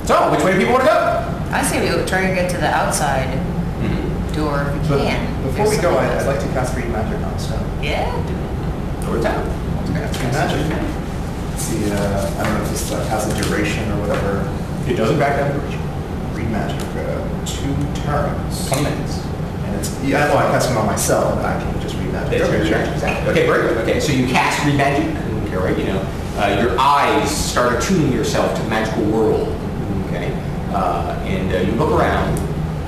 So, which way do people want to go? I say we try to get to the outside door if we can. Before we go, I'd like to cast read magic on stone. Yeah. Door to town. Read magic. See, I don't know if this has a duration or whatever. It doesn't back down duration. Read magic, 2 turns. 20 minutes. And it's, yeah, I know I'm casting on myself, but I can just read magic. Exactly. Okay, very good. Okay, so you cast read magic. Okay, right. You know, your eyes start attuning yourself to the magical world. Okay, and you look around,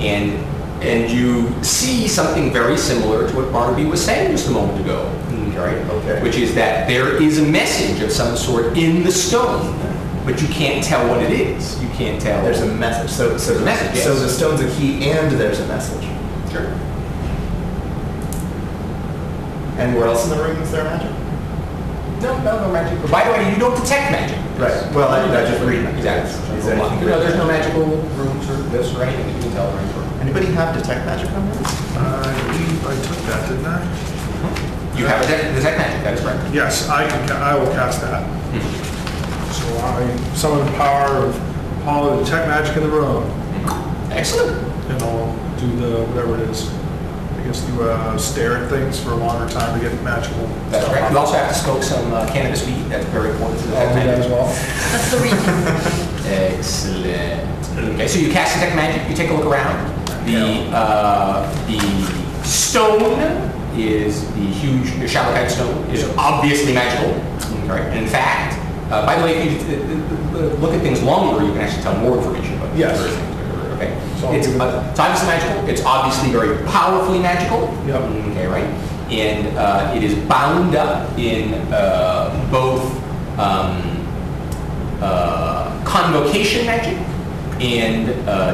and you see something very similar to what Barnaby was saying just a moment ago. Right? Okay. Which is that there is a message of some sort in the stone, but you can't tell what it is. You can't tell. There's a message. So there's a message. Yes. So the stone's a key, and there's a message. Sure. And where else in the room is there magic? No magic. By the way, you don't detect magic. Right. Well, I just read magic. Exactly. Is there anything There's no magical rooms or this or anything that you can tell or anything. Anybody have detect magic on this? I believe I took that, didn't I? You have a detect magic. That is correct. Yes, I will cast that. So I summon the power of all the detect magic in the room, Excellent. and I'll do the whatever it is. I guess you stare at things for a longer time to get magical. That's stuff. correct. You also have to smoke some cannabis weed. That's very important to the I'll do that as magic. well. That's the reason. Excellent. Okay, so you cast detect magic. You take a look around. The stone is the huge shalachite stone. Is obviously magical. Right. And in fact, by the way, if you look at things longer, you can actually tell more information about these Yes. things. Okay. So It's obviously magical. It's obviously very powerfully magical. Yep. Okay, right? And it is bound up in both convocation magic and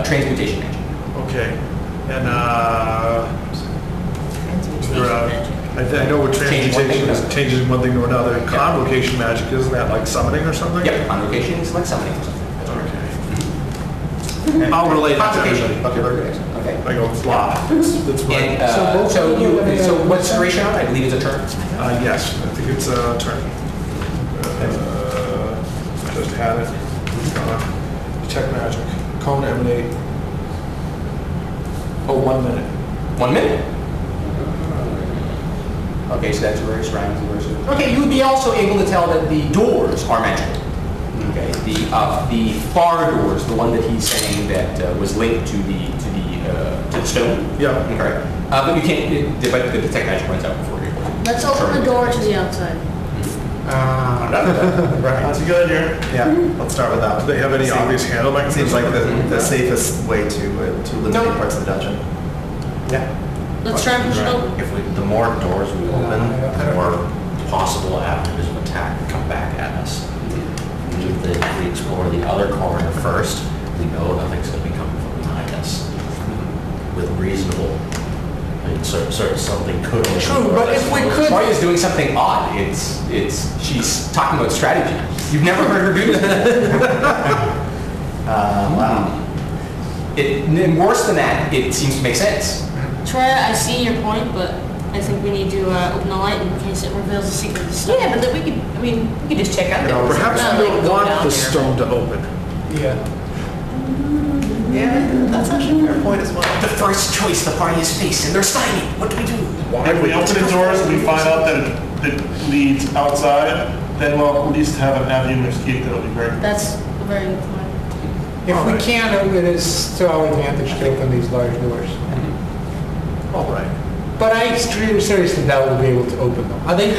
transmutation magic. Okay. And I know what transmutation is, changes one thing to another. Yep. Convocation magic, isn't that like summoning or something? Yep, convocation is like summoning or something. That's right. Okay. I'll relate that to Convocation. everybody. Okay, very good. Excellent. Okay. I go, blah. That's right. And so what's the duration on it? I believe it's a turn. Yes, I think it's a turn. Just had it. Detect magic. Cone emanate. Oh, 1 minute. 1 minute. Okay, so that's very strange. Okay, you would be also able to tell that the doors are magical. Okay, the far doors, the one that he's saying that was linked to the stone. Yeah. Okay, but you can't. But the detect magic runs out before you. Let's open the door to the outside. Right. That's a good idea. Yeah, let's start with that. Do they have any obvious handle mechanisms? Seems like the safest way to eliminate No. parts of the dungeon. Yeah. Let's try and push it open. If the more doors we open, the more possible avenues of attack come back at us. If we explore the other corner first, we know nothing's going to be coming from behind us. With reasonable, I mean, something could. True, but if we could, Maria's doing something odd. She's talking about strategy. You've never heard her do this. Wow. And worse than that, it seems to make sense. Troy, I see your point, but I think we need to open the light in case it reveals the secret of the stone. Yeah, but then we could just check out there. Perhaps Not we like don't go want down the there. stone to open. Yeah. Yeah, that's actually a fair point as well. The first choice the party is facing. They're stymied. What do we do? If we open the doors and we find out that it leads outside, then we'll at least have an avenue of escape. That'll be great. That's a very good point. If we can, it is to our advantage to open these large doors. All right. But I seriously doubt we'll be able to open them. Are they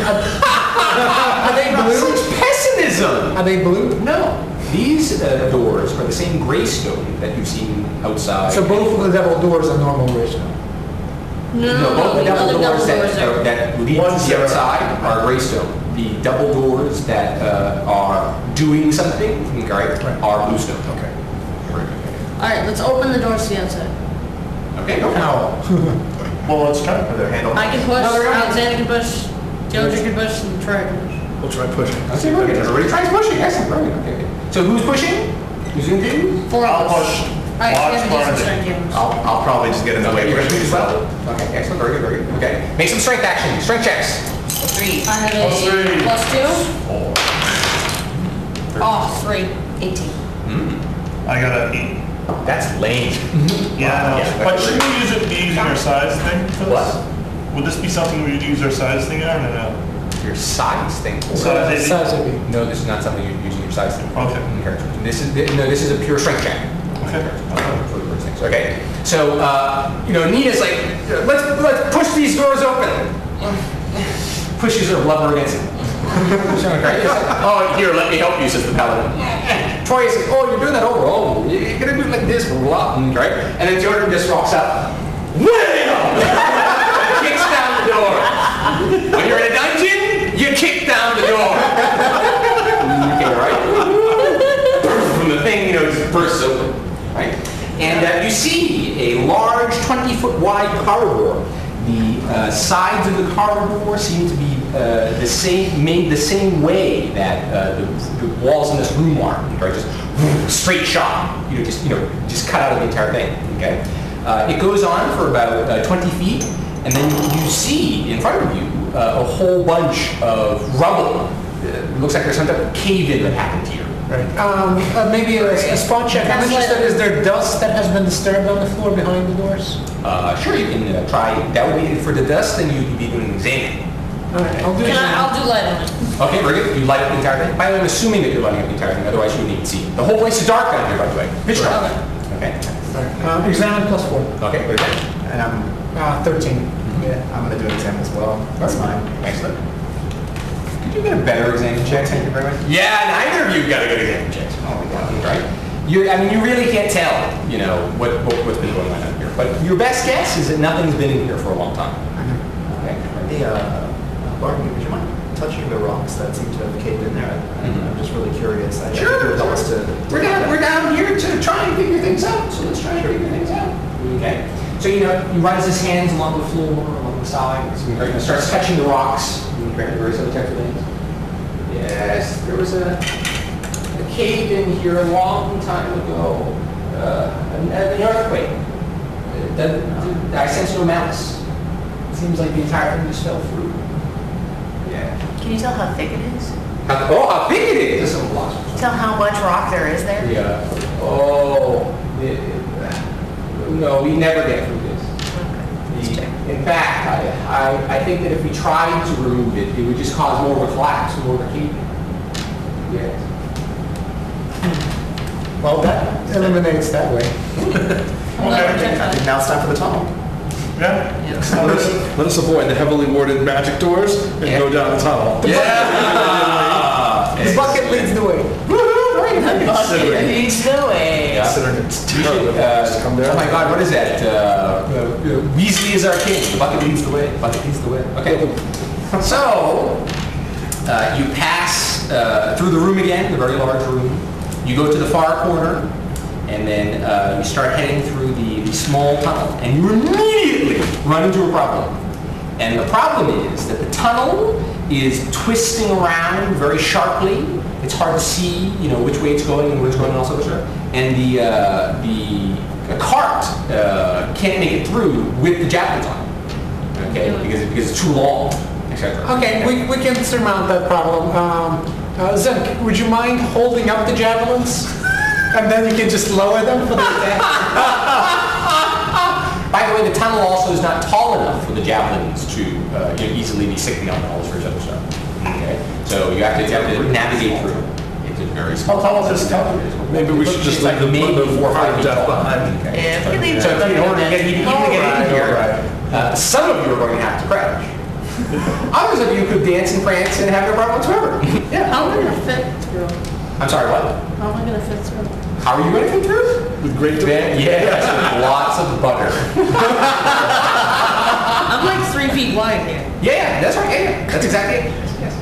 blue? Such pessimism. Are they blue? No. These doors are the same gray stone that you've seen outside. So both of the double doors are normal gray stone. No, both the the double other doors double doors are. that lead One's to the are- outside are gray stone. The double doors that are doing something, right, are blue stone. Okay. All right, let's open the doors to the outside. Okay, go now. Well, let's try. Are there handles? I can push, No, they're not. Alexander can push, Thjodrann can push, and Troy can push. We'll try pushing. Okay, very good. Everybody tries pushing. Excellent. Very good. Okay. So who's pushing? Who's going to do? 4 I'll of us. push. All right, Watch you have a decent Barnaby. strength games. I'll probably just get in the Okay, way. you're going to do as well? Okay, excellent. Very good, very good. Okay. Make some strength action. Strength checks. 3. I have Plus a three. +2. Oh, 3. 18. I got an 8. That's lame. Yeah, I know. Yeah, But shouldn't we be using our size thing for this? What? Would this be something we would use our size thing on or no? Your size thing. Size. Size of it. No, this is not something you're using your size thing. Okay. This is a pure strength check. Okay. For the first things. Okay. So, Nina's like, let's push these doors open. Pushes her blubber against it. Oh, here, let me help you, says the paladin. Troy says, oh, you're doing that over. Oh, you're gonna do it like this, blah, right? And then Thjodrann just walks up. Wham! Kicks down the door. When you're in a dungeon, you kick down the door. Okay, right? From the thing, just bursts open, right? And you see a large 20-foot wide corridor. The sides of the corridor seem to be made the same way that the walls in this room are, right? Just straight shot, just cut out of the entire thing. Okay, it goes on for about 20 feet, and then you see in front of you a whole bunch of rubble. It looks like there's some type of cave-in that happened here. Right. Maybe a spot check. I'm interested, is there dust that has been disturbed on the floor behind the doors? Sure, you can try. That would be for the dust, then you'd be doing an exam. All right, I'll do it. I'll do light on it. Okay, very good. You light up the entire thing? By the way, I'm assuming that you're lighting up the entire thing, otherwise you wouldn't even see it. The whole place is dark down here, by the way. Pitch dark. Okay. Examine +4. Okay, very good. And I'm 13. Yeah, I'm gonna do an exam as well. That's fine. Excellent. Could you get a better exam check? Thank you very much. Yeah, neither of you got a good exam check. Oh my God. Right? You really can't tell, what's been going on out here. But your best guess is that nothing's been in here for a long time. Okay. Hey, Barnaby, would you mind touching the rocks that seem to have caved in there? I'm just really curious. I Sure. do adults to. We're down here to try and figure things out. So let's try and figure things out. Okay. So he runs his hands along the floor, along the sides. He starts touching the rocks. Various other types of things. Yes, there was a cave in here a long time ago. An earthquake. I sense no malice. It seems like the entire thing just fell through. Yeah. Can you tell how thick it is? How big it is! This is a lot. Tell how much rock there is there? Yeah. No, we never get through this. In fact, I think that if we tried to remove it, it would just cause more of a collapse, more of a cave. Yes. Well, that eliminates that way. I think now it's time for the tunnel. Yeah? Let us avoid the heavily warded magic doors and go down the tunnel. Yeah! The bucket leads the way. The bucket leads the way. Considering it's terrible. Oh my God, what is that? Weasley is our king. The bucket leads the way. The bucket leads the way. Okay. So, you pass through the room again, the very large room. You go to the far corner, and then you start heading through the small tunnel, and you immediately run into a problem. And the problem is that the tunnel is twisting around very sharply. It's hard to see, which way it's going and where it's going and all sorts of stuff. And the cart can't make it through with the javelins on it, okay? Because it's too long, etc. Okay, we can surmount that problem. Zen, would you mind holding up the javelins? And then you can just lower them for the attack? By the way, the tunnel also is not tall enough for the javelins to easily be sticking out and all sorts of other stuff. Okay, so you have to navigate through. It's a very small. How tall is this tunnel? Maybe we should just leave maybe 4 or 5 feet tall. behind. Yeah, if we leave So in order to get even to get in here, Alright. some of you are going to have to crouch. Others of you could dance and prance and have no problem whatsoever. Yeah. How am I gonna fit through? I'm sorry, what? How am I gonna fit through? How are you going to fit through? With great Yes, with lots of butter. I'm like 3 feet wide here. Yeah, that's right. Yeah, that's exactly it. Yes.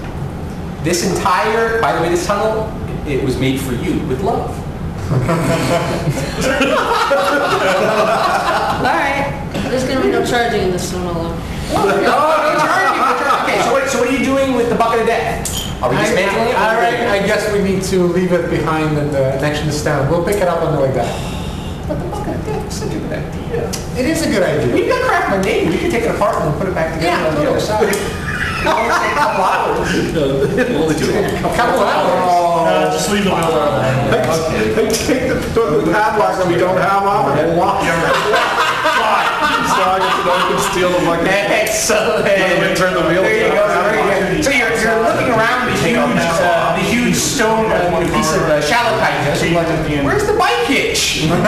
This entire, by the way, this tunnel, it was made for you with love. All right. There's gonna be no charging in this tunnel. Okay, so what are you doing with the bucket of death? Are we dismantling it? I guess we need to leave it behind and next to the stand. We'll pick it up on the way back. But the bucket of death is such a good idea. It is a good idea. We've got crap my name. We can take it apart and put it back together on the other side. Only 2 hours. A couple hours. Just leave the wheel on. They take the padlock that we don't have on and lock it. So I can steal the bucket. Excellent. Turn the wheel. There you go. Very good. So you're looking around the huge stone piece of shalachite. Where's the bike hitch? Don't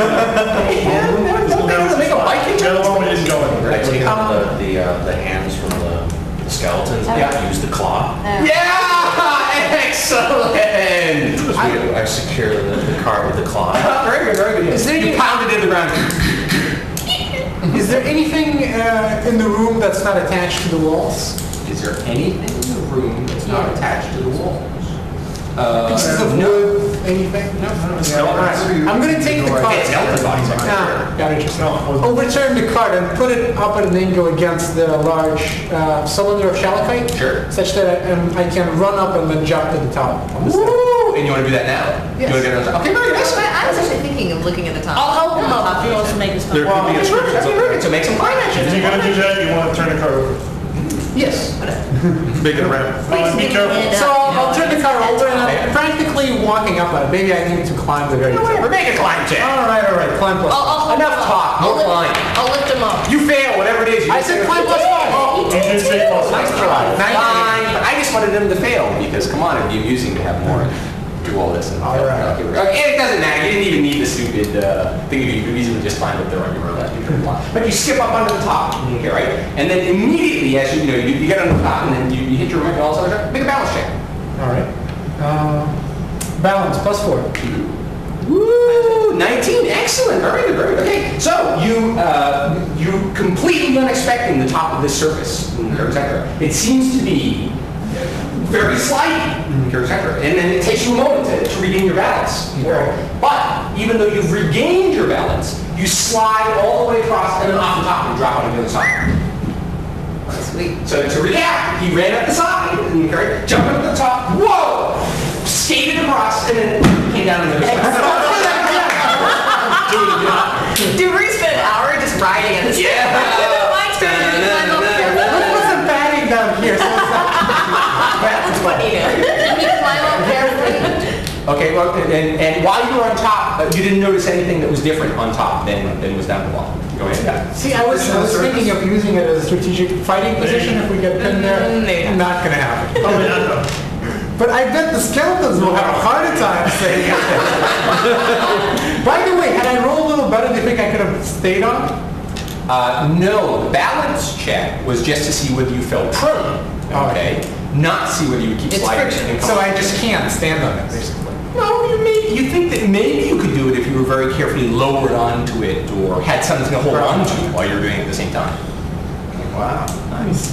make a bike hitch? The other one isn't going. I take out the hands from the skeletons and use the claw. Yeah! Excellent! I secure the cart with the claw. Very good, very good. Is there You any- pounded in the ground. Is there anything in the room that's not attached to the walls? Is there anything in the room that's not attached to the walls? Pieces of no. wood, anything? No. All right. I'm going to take the cart. It's skeleton bodies. Got it. Just overturn the cart and put it up at an angle against the large cylinder of shalachite. Sure. Such that I can run up and then jump to the top. Woo! And you want to do that now? Yes. You want to get it on top? Okay, very good. I was actually thinking of looking at the top. I'll help him up if he wants to make his There stuff. could be a Very good. So make some climb action. If you're gonna do that, you want to turn the car over. Yes. Make it around. Be careful. So I'll turn the car over and I'm practically walking up on it. Maybe I need to climb the very top. We're making a climb check. All right. Climb plus. I'll help Enough him up. talk, more climb. I'll lift him up. You fail, whatever it is. I said climb plus 5. You did say plus. Nice try. Fine. But I just wanted them to fail because, come on, it'd be amusing to have more do all this. And All right. Okay, it doesn't matter. You didn't even need the stupid thing. You could easily just climb up there on your own. But you skip up onto the top, okay, right? And then immediately, as you get on the top, and then you hit your rim and all this other stuff. Make a balance check. All right. Balance plus 4. Woo! 19. Excellent. Very good. Very good. Okay. So you completely unexpecting the top of this surface, etc. It seems to be very slight, etc. And then it takes you a moment to regain your balance. But even though you've regained your balance, you slide all the way across and then off the top and drop on the other side. Sweet. So to recap, he ran up the side, okay, jumped up to the top, whoa, skated across, and then came down to the other side. Dude, we spent an hour just riding in this. Yeah. My turn to climb up here. Look what's the padding down here. So it's That's funny. Can you climb up carefully? Okay, well, and while you were on top, you didn't notice anything that was different on top than was down below. Go ahead. See, I was thinking of using it as a strategic fighting position if we get pinned there. Maybe. Not going to happen. But I bet the skeletons will have a harder time saying it. By the way, had I rolled a little better, do you think I could have stayed on? No, the balance check was just to see whether you fell prone, okay? Not see whether you would keep It's sliding. friction. and come So up. I just can't stand on it, basically. No, you think that maybe you could do it if you were very carefully lowered onto it or had something to hold on to while you were doing it at the same time. Wow. Nice.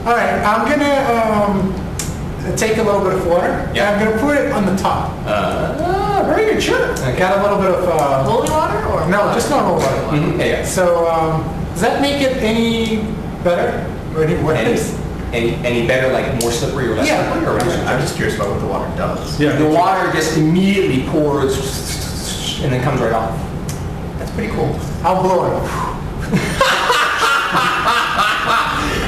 All right, I'm going to take a little bit of water. Yeah. And I'm going to put it on the top. Very good, sure. I got a little bit of... Holy water or? no, just normal water. Mhm, yeah. So does that make it any better? Or any worse? Any better, like more slippery or less Yeah. slippery? Or I'm just curious about what the water does. Yeah. the water just immediately pours and then comes right off. That's pretty cool. I'll blow it.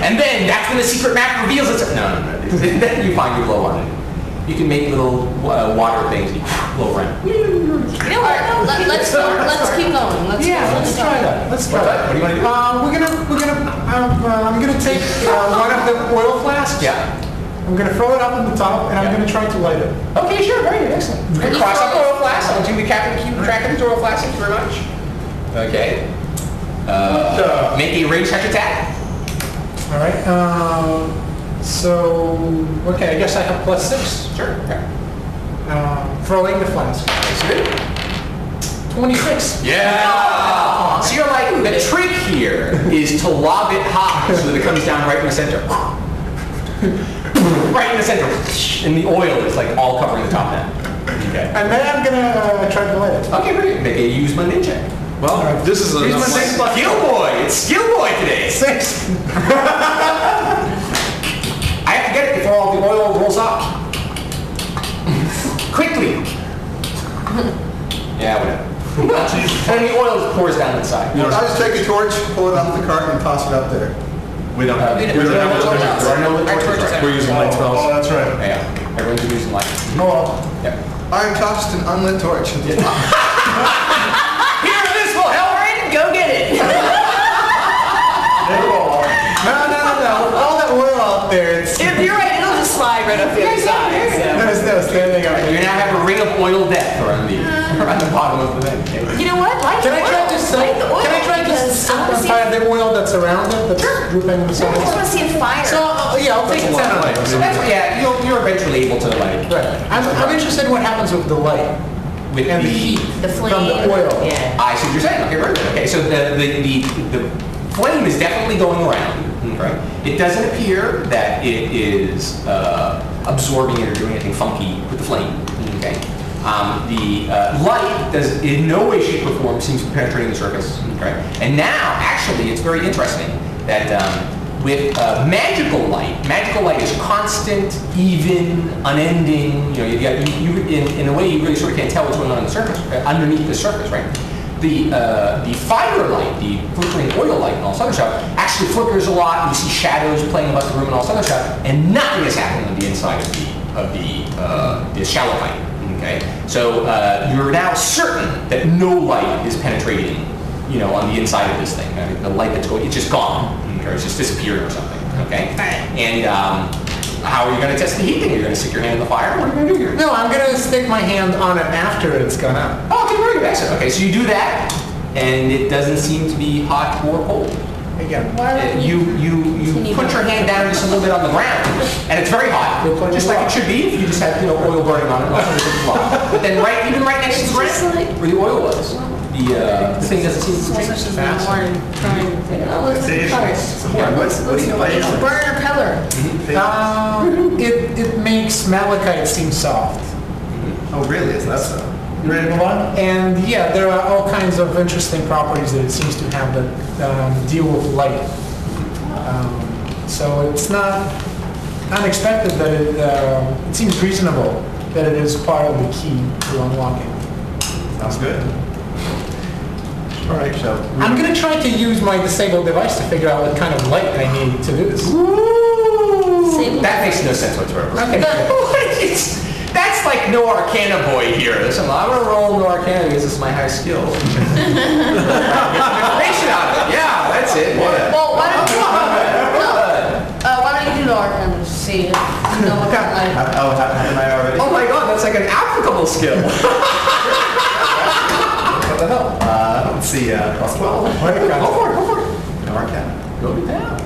And then that's when the secret map reveals itself. No. Then you find your blow on it. You can make little water things you blow around. You know what? Let's keep going. Let's try that. Let's try that. What do you want to do? I'm gonna take one of the oil flasks. Yeah. I'm gonna throw it up on the top, and I'm gonna try to light it. Okay, sure, very good, excellent. Cross up oil flask. I'll do the captain keep track of these oil flasks. Thank you very much. Okay. Make a range touch attack. All right. Okay, I guess I have +6. Sure. Okay. Throwing the flask. 26. Yeah. So you're like, the trick here is to lob it high so that it comes down right in the center. Right in the center. And the oil is like all covering the top end. Okay. And then I'm gonna try to light it. Okay, great. Make a use my ninja. Well, this is Use my enough. skill boy. It's skill boy today. 6. I have to get it before all the oil rolls up. Quickly. Yeah, whatever. And the oil pours down inside. I just take a torch, pull it off the cart, and toss it up there. We don't have. There are no lit torches. Right? We're using light spells. Oh, that's right. Yeah, everyone's using light. Oh, Yeah. I'm tossed an unlit torch. Here, this will help. Morin, go get it. No. All that oil out there, it's... If you're right, it'll just slide right up the other side. There's no standing up. You now have a ring of oil death around the bottom of the thing. You know what? Light Can the I oil. try to Light the oil. Can I try to because I want to see. the oil that's around it, that's drooping in the I just want surface? to see a fire. So, yeah, I'll take the center light. So that's yeah, you're eventually able to like Right. I'm interested in what happens with the light with and the heat the flame. from the oil. Yeah. I see what you're saying. Okay, very good. Okay, so the flame is definitely going around. Right. It doesn't appear that it is absorbing it or doing anything funky with the flame. Okay. The light does in no way, shape, or form seems to be penetrating the surface. Okay. And now, actually, it's very interesting that with magical light is constant, even, unending. You know, in a way, you really sort of can't tell what's going on the surface, underneath the surface, right? The fiber light, the flickering oil light and all this other stuff, actually flickers a lot. You see shadows playing about the room and all this other stuff, and nothing is happening on the inside of the shalachite. Okay, so you're now certain that no light is penetrating, you know, on the inside of this thing. I mean, the light that's going, it's just gone, or it's just disappeared or something. Okay, and how are you going to test the heat thing? You're going to stick your hand in the fire? What are you going to do here? No, I'm going to stick my hand on it after it's gone out. Oh, okay, very good. Excellent. Okay, so you do that, and it doesn't seem to be hot or cold. Again. You put your hand down just a little bit on the ground, and it's very hot, just like it should be if you just had oil burning on it. But then even right next to the ground, where the oil was, the thing doesn't seem to change fast. What do you know about Burn repeller. It makes malachite seem soft. Oh, really? Is that so? you ready to move on? And yeah, there are all kinds of interesting properties that it seems to have that deal with light. So it's not unexpected that it seems reasonable that it is part of the key to unlocking. Sounds good. All right, so I'm going to try to use my disabled device to figure out what kind of light I need to do this. That makes no sense whatsoever. Okay. That's like no Arcana boy here. Listen, I'm going to roll no Arcana because this is my high skill. Get some information out of it. Yeah, that's it. Yeah. Well, why don't you do the arcana to see if you know what kind of light. haven't I already? Oh my god, that's like an applicable skill. What the hell? Let's see, plus 12. Go for it, go for it. No Arcana. Go to town.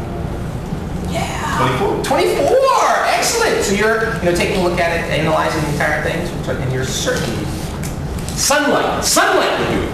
24. 24! Excellent! So you're taking a look at it, analyzing the entire thing, and you're certain sunlight would do it.